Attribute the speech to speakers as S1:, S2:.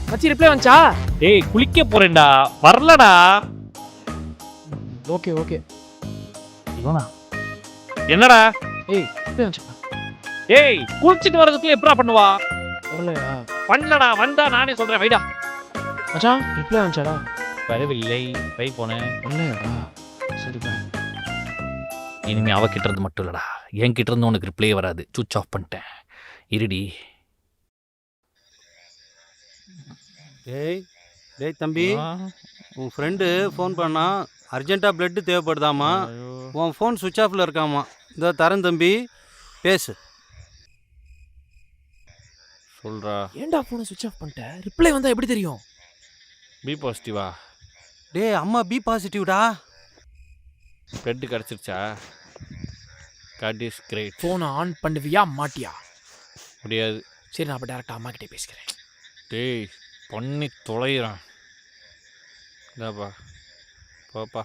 S1: மச்சி ரிப்ளை வந்துச்சா?
S2: டேய் குளிக்க போறேன்டா, வரலடா.
S1: Okay okay.
S2: இவனா என்னடா?
S1: ஏய் ரிப்ளை வந்துச்சா?
S2: ஏய் குளிச்சிட்டு வரதுக்குள்ள எப்படா பண்ணுவா?
S1: வரலையா?
S2: பண்ணடா, வந்தா நானே சொல்றேன், வைடா.
S1: மச்சான் ரிப்ளை வந்துச்சாடா?
S2: வரவில்லை, வை போனேன்.
S1: வரலையாடா? சரி பா.
S2: இனிமே அவகிட்ட இருந்து மட்டும் இல்லடா, என்கிட்ட இருந்து உனக்கு ரிப்ளே வராது. சுவிட்ச் ஆஃப் பண்ணிட்டேன். இருடி.
S3: டேய் டேய் தம்பி, உன் ஃப்ரெண்டு ஃபோன் பண்ணா, அர்ஜென்ட்டாக பிளட்டு தேவைப்படுதாமா. உன் ஃபோன் சுவிட்ச் ஆஃபில் இருக்காமா. இதோ தரேன் தம்பி, பேசு.
S2: சொல்றா.
S1: ஏன்டா ஃபோனை சுவிட்ச் ஆஃப் பண்ணிட்ட? ரிப்ளை வந்தா எப்படி தெரியும்?
S2: பி பாசிட்டிவா?
S3: டேய் அம்மா பி பாசிட்டிவ்டா.
S2: பிளட் கிடச்சிருச்சா? God is great.
S1: ஃபோனை ஆன் பண்ணுவியா மாட்டியா?
S2: முடியாது.
S1: சரி நான் அப்போ டேரெக்டாக அம்மா கிட்டே பேசிக்கிறேன்.
S2: டேய் பண்ணி தொலைகிறான். இதாப்பா, போப்பா.